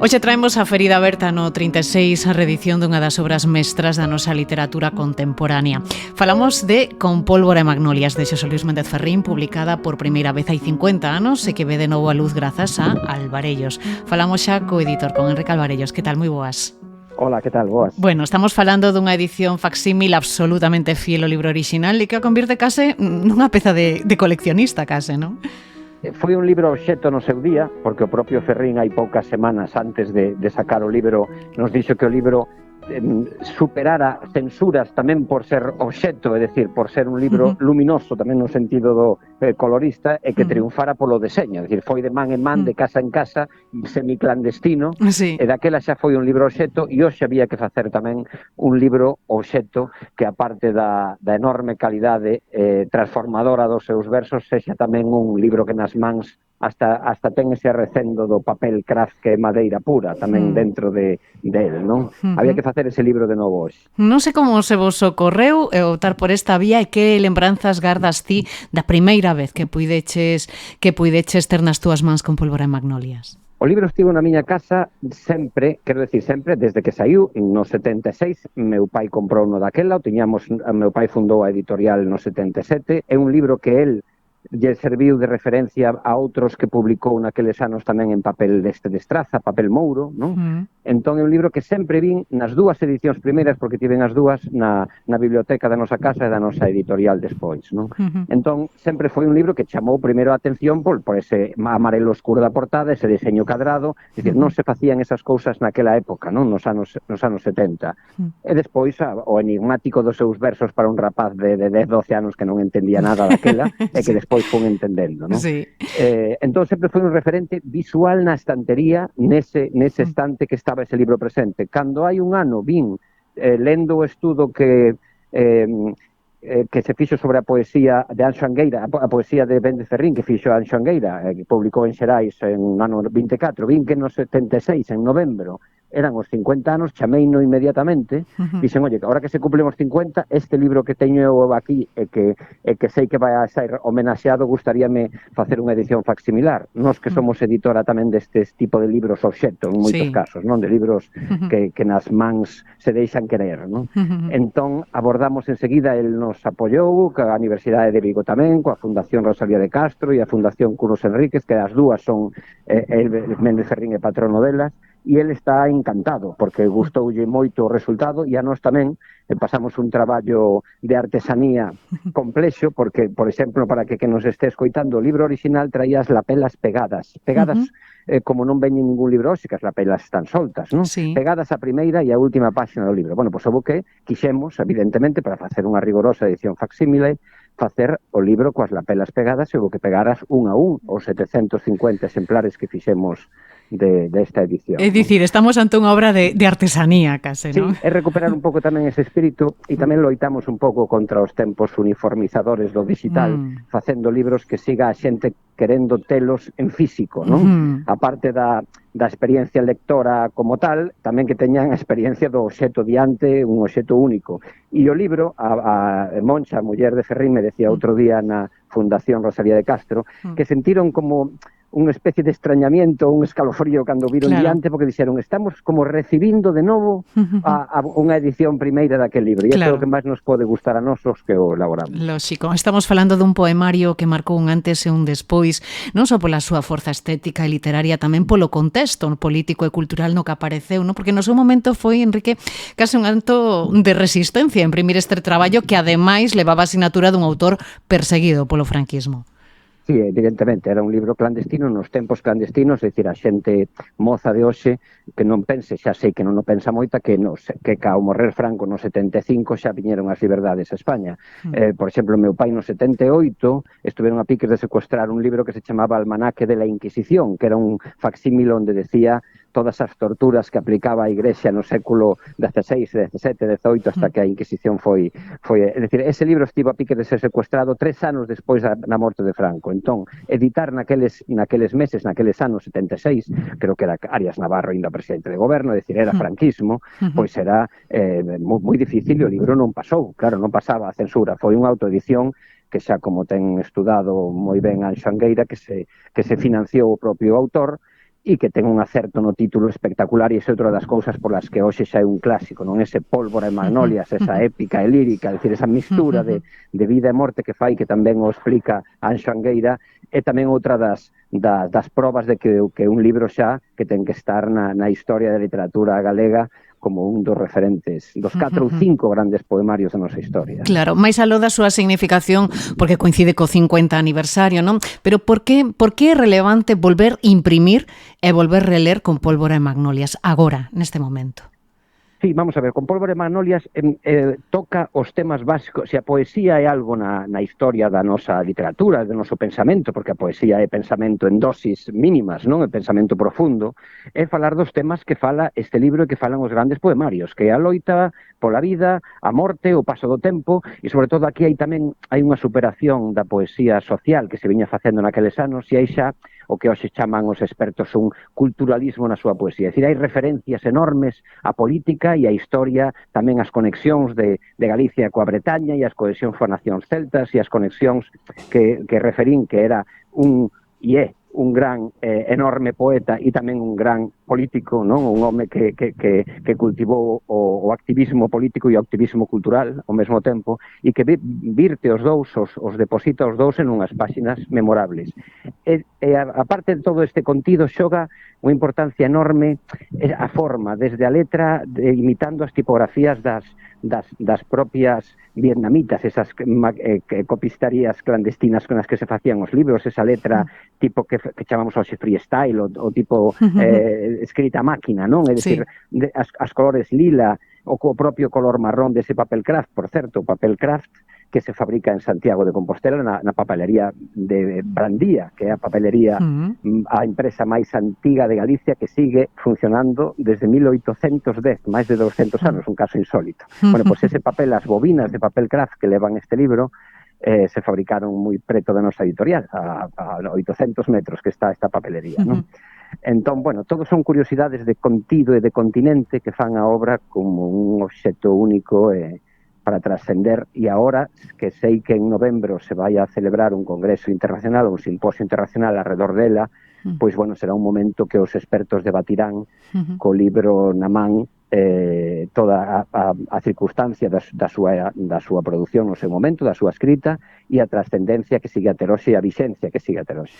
Hoxe traemos a Ferida Berta no 36, a reedición dunha das obras mestras da nosa literatura contemporánea. Falamos de Con pólvora e magnolias, de Xosé Luís Méndez Ferrín, publicada por primeira vez hai 50 anos e que ve de novo a luz grazas a Alvarellos. Falamos xa co editor, con Enrique Alvarellos. Que tal? Moi boas. Hola, que tal? Boas. Bueno, estamos falando dunha edición facsímil absolutamente fiel ao libro original e que a convierte case nunha peza de coleccionista, case, non? Foi un libro obxecto no seu día, porque o propio Ferrín hai poucas semanas antes de sacar o libro nos dixo que o libro superara censuras tamén por ser obxecto, é dicir, por ser un libro luminoso tamén no sentido do colorista, e que triunfara polo deseño, é dicir, foi de man en man, de casa en casa, semiclandestino, sí. E daquela xa foi un libro obxecto, e hoxe había que facer tamén un libro obxecto que, aparte da enorme calidade transformadora dos seus versos, sexa tamén un libro que nas mans hasta ten ese recendo do papel craft, que é madeira pura tamén dentro del, non? Había que facer ese libro de novo hoxe. Non sei como se vos ocorreu optar por esta vía e que lembranzas gardas ti da primeira vez que puideches ter nas túas mans Con pólvora e magnolias. O libro estivo na miña casa sempre, quero decir sempre, desde que saiu no 76, meu pai comprou no daquela, meu pai fundou a editorial no 77, é un libro que el lle serviu de referencia a outros que publicou naqueles anos tamén en papel de estraza, papel mouro, non? Entón é un libro que sempre vin nas dúas edicións primeiras, porque tiven as dúas na biblioteca da nosa casa e da nosa editorial despois, non? Entón sempre foi un libro que chamou primeiro a atención por ese amarelo oscuro da portada, ese diseño cadrado, é dicir, non se facían esas cousas naquela época, non? Nos anos 70. E despois o enigmático dos seus versos para un rapaz de 10-12 anos que non entendía nada daquela, e que despois fun entendendo, non? Sí. Entón sempre foi un referente visual na estantería, nese estante que estaba ese libro presente. Cando hai un ano vin lendo o estudo que se fixo sobre a poesía de Anxo Angueira, a poesía de Méndez Ferrín que fixo Anxo Angueira, que publicou en Xerais en ano 24, vin que no 76, en novembro, eran os 50 anos, chameino inmediatamente, dixen, oye, agora que se cumplen os 50, este libro que teño eu aquí e que sei que vai a ser homenaxeado, gustaríame facer unha edición facsimilar. Nos que somos editora tamén destes tipo de libros obxecto, en moitos casos, non? De libros que nas mans se deixan querer, non? Entón, abordamos enseguida, el nos apoiou, a Universidade de Vigo tamén, coa Fundación Rosalía de Castro e a Fundación Curros Enríquez, que as dúas son, Méndez Ferrín é patrono delas, e ele está encantado, porque gustoulle moito o resultado, e a nós tamén pasamos un traballo de artesanía complexo, porque, por exemplo, para que nos este escoitando, o libro original traía as lapelas pegadas, como non veñen ningún libro hoxe, que as lapelas están soltas, non? Sí. Pegadas a primeira e a última páxina do libro. Bueno, pois o que quixemos, evidentemente, para facer unha rigorosa edición facsímile, facer o libro coas lapelas pegadas, e houve que pegaras un a un os 750 exemplares que fixemos desta edición. É dicir, estamos ante unha obra de artesanía, case, non? Sí, é recuperar un pouco tamén ese espírito, e tamén loitamos un pouco contra os tempos uniformizadores do digital, facendo libros que siga a xente querendo telos en físico, non? A parte da experiencia lectora como tal, tamén que teñan a experiencia do obxecto diante, un obxecto único. E o libro, a Moncha, a muller de Ferrín, me decía outro día na Fundación Rosalía de Castro, que sentiron como unha especie de extrañamiento, un escalofrío cando viron diante, porque dixeron, estamos como recibindo de novo a unha edición primeira daquele libro, e isto é o que máis nos pode gustar a nós os que o elaboramos. Lóxico, estamos falando dun poemario que marcou un antes e un despois, non só pola súa forza estética e literaria, tamén polo contexto político e cultural no que apareceu, non? Porque no seu momento foi, Enrique, case un acto de resistencia en imprimir este traballo que ademais levaba a asignatura dun autor perseguido polo franquismo. Sí, evidentemente, era un libro clandestino nos tempos clandestinos, é dicir, a xente moza de hoxe que non pense, xa sei que non o pensa moita, que ao morrer Franco no 75 xa viñeron as liberdades a España. Por exemplo, meu pai no 78 estuveron a piques de secuestrar un libro que se chamaba Almanaque de la Inquisición, que era un facsímil onde decía todas as torturas que aplicaba a Igrexa no século XVI, XVII, XVIII, hasta que a Inquisición foi... É dicir, ese libro estivo a pique de ser secuestrado 3 anos despois da morte de Franco. Entón, editar naqueles meses, naqueles anos 76, creo que era Arias Navarro ainda presidente de goberno, é dicir, era franquismo, pois era moi difícil, e o libro non pasou. Claro, non pasaba a censura, foi unha autoedición que xa como ten estudado moi ben Anxo Angueira, que se financiou o propio autor, e que ten un acerto no título espectacular, e esa é outra das cousas polas que hoxe xa é un clásico, non? Ese Pólvora e Magnolias, esa épica e lírica, é dicir, esa mistura de vida e morte que fai, que tamén o explica Anxo Angueira, é tamén outra das probas de que un libro xa que ten que estar na historia da literatura galega como un dos referentes, dos 4 ou 5 grandes poemarios da nosa historia. Claro, máis aló da súa significación, porque coincide co 50 aniversario, non? Pero por que é relevante volver a imprimir e volver a reler con Pólvora e Magnolias agora, neste momento? Sí, vamos a ver, con Pólvora e Magnolias toca os temas básicos, se a poesía é algo na historia da nosa literatura, do noso pensamento, porque a poesía é pensamento en dosis mínimas, non é pensamento profundo, é falar dos temas que fala este libro e que falan os grandes poemarios, que é a loita pola vida, a morte, o paso do tempo, e sobre todo aquí hai unha superación da poesía social que se viña facendo naqueles anos, e hai xa o que hoxe chaman os expertos un culturalismo na súa poesía. É dicir, hai referencias enormes á política e á historia, tamén as conexións de Galicia coa Bretaña e as conexións coas nacións celtas e as conexións que referín que era un gran, enorme poeta e tamén un gran político, non? Un home que cultivou o activismo político e o activismo cultural ao mesmo tempo e que virte os dous, os deposita os dous en unhas páxinas memorables. E a parte de todo este contido xoga unha importancia enorme a forma, desde a letra, imitando as tipografías das propias vietnamitas, esas copistarías clandestinas con as que se facían os libros, esa letra tipo que chamamos hoxe freestyle, o tipo escrita a máquina, non? É dicir, as colores lila, o propio color marrón dese papel craft, por certo, o papel craft que se fabrica en Santiago de Compostela na papelería de Brandía, que é a papelería, a empresa máis antiga de Galicia, que sigue funcionando desde 1810, máis de 200 anos, un caso insólito. Bueno, pois ese papel, as bobinas de papel craft que levan este libro, se fabricaron moi preto da nosa editorial, a 800 metros que está esta papelería, non? Entón, bueno, todos son curiosidades de contido e de continente que fan a obra como un obxecto único para trascender, e agora que sei que en novembro se vai a celebrar un congreso internacional, un simposio internacional alrededor dela, pois, bueno, será un momento que os expertos debatirán co libro na man toda a circunstancia da súa produción no seu momento, da súa escrita, e a trascendencia que sigue a ter hoxe e a vixencia que sigue a ter hoxe.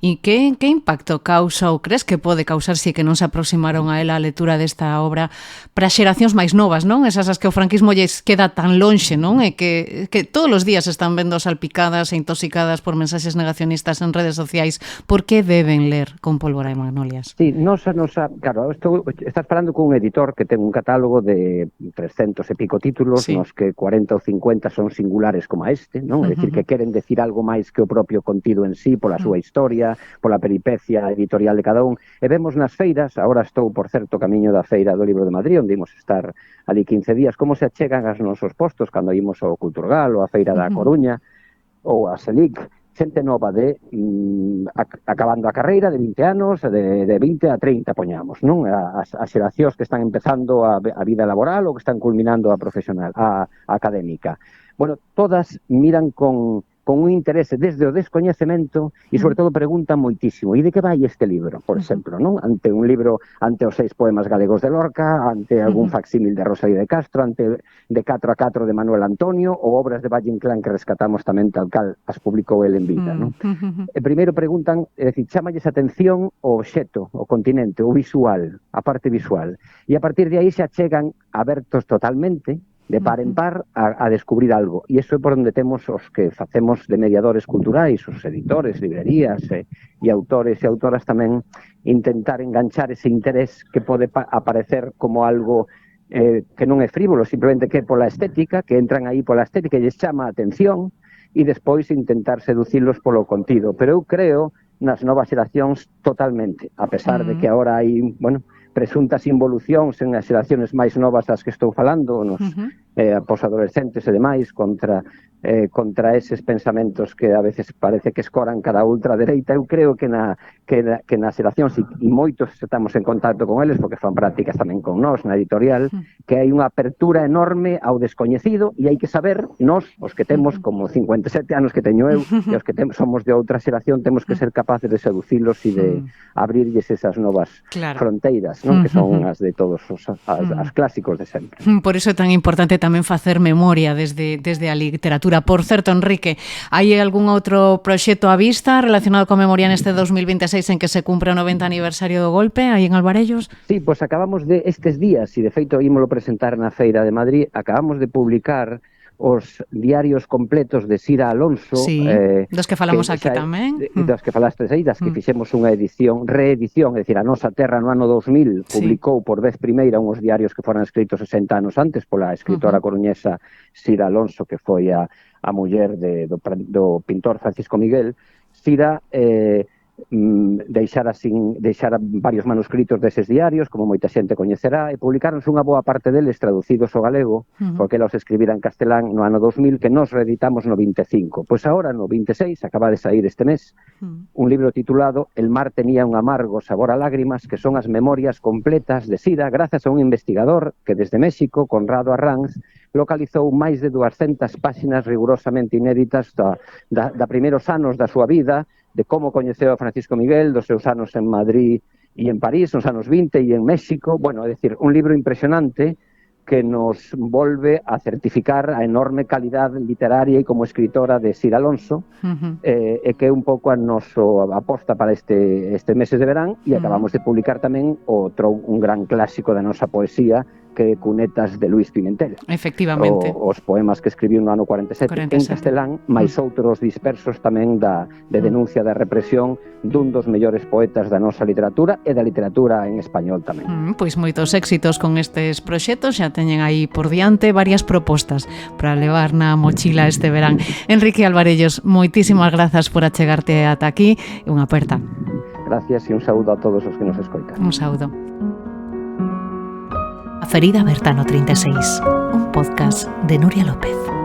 E que impacto causa ou crees que pode causar se que non se aproximaron a ela a lectura desta obra para as xeracións máis novas, non? Esas as que o franquismo lles queda tan lonxe, non? E que todos os días están vendo salpicadas e intoxicadas por mensaxes negacionistas en redes sociais. Por que deben ler con Pólvora e Magnolias? Sí, claro, estás falando con un editor que ten un catálogo de 300 e pico títulos, sí, nos que 40 ou 50 son singulares como este, non? É dicir, que queren decir algo máis que o propio contido en sí, pola súa historia, pola peripecia editorial de cada un. E vemos nas feiras, agora estou, por certo, camiño da Feira do Libro de Madrid, onde imos estar ali 15 días, como se achegan aos nosos postos cando imos ao Culturgal ou a Feira da Coruña ou a Selic, xente nova acabando a carreira de 20 anos, de 20 a 30, poñamos, non? As xeracións que están empezando a vida laboral ou que están culminando a profesional, a académica. Bueno, todas miran con un interese desde o descoñecemento e, sobre todo, preguntan moitísimo. E de que vai este libro, por exemplo, non? Ante un libro, ante os 6 poemas galegos de Lorca, ante algún facsímil de Rosalía de Castro, ante de 4 a 4 de Manuel Antonio, ou obras de Valle Inclán que rescatamos tamén tal cal as publicou el en vida, non? E primeiro preguntan, é dicir, chamalles atención o obxecto, o continente, o visual, a parte visual. E a partir de aí se achegan abertos totalmente, de par en par, a descubrir algo. E iso é por onde temos os que facemos de mediadores culturais, os editores, librerías e autores e autoras tamén, intentar enganchar ese interés que pode aparecer como algo que non é frívolo, simplemente que é pola estética, que entran aí pola estética e lles chama a atención, e despois intentar seducilos polo contido. Pero eu creo nas novas xeracións totalmente, a pesar de que agora hai, bueno, presuntas involucións en as xeracións máis novas das que estou falando, posadolescentes e demais, contra eses pensamentos que a veces parece que escoran cara a ultradereita. Eu creo que na xeracións, e moitos estamos en contacto con eles, porque fan prácticas tamén con nós na editorial, que hai unha apertura enorme ao descoñecido, e hai que saber, nós, os que temos como 57 anos que teño eu, e os que somos de outra xeración, temos que ser capaces de seducilos e de abrirlles esas novas fronteiras, non? Que son as de todos as clásicos de sempre. Por iso é tan importante tamén facer memoria desde a literatura. Por certo, Enrique, hai algún outro proxecto á vista relacionado coa memoria neste 2026 en que se cumpre o 90 aniversario do golpe, aí en Alvarellos? Sí, pois acabamos de estes días, e de feito ímolo presentar na Feira de Madrid, acabamos de publicar os diarios completos de Sira Alonso, dos que falamos aquí tamén, dos que falastes aí, das que fixemos unha reedición, é dicir, a Nosa Terra no ano 2000 publicou por vez primeira uns diarios que foran escritos 60 anos antes pola escritora coruñesa Sira Alonso, que foi a muller do pintor Francisco Miguel. Sira deixara varios manuscritos deses diarios, como moita xente coñecerá, e publicaronse unha boa parte deles traducidos ao galego, porque ela os escribira en castelán no ano 2000, que nos reeditamos no 25. Pois agora, no 26, acaba de sair este mes, un libro titulado El mar tenía un amargo sabor a lágrimas, que son as memorias completas de Sira, grazas a un investigador que desde México, Conrado Arranz, localizou máis de 200 páxinas rigurosamente inéditas da primeiros anos da súa vida, de como coñeceu a Francisco Miguel, dos seus anos en Madrid e en París, nos anos 20 e en México. Bueno, é dicir, un libro impresionante que nos volve a certificar a enorme calidad literaria e como escritora de Sira Alonso, e que é un pouco a noso aposta para este meses de verán, e acabamos de publicar tamén un gran clásico da nosa poesía, que é Cunetas de Luis Pimentel. Efectivamente. Os poemas que escribiu no ano 47 en castelán, máis outros dispersos tamén de denuncia da represión dun dos mellores poetas da nosa literatura e da literatura en español tamén. Pois moitos éxitos con estes proxectos, xa teñen aí por diante varias propostas para levar na mochila este verán. Enrique Alvarellos, moitísimas grazas por achegarte ata aquí e unha aperta. Gracias e un saúdo a todos os que nos escoitan. Un saúdo. A Ferida Aberta no 36, un podcast de Nuria López.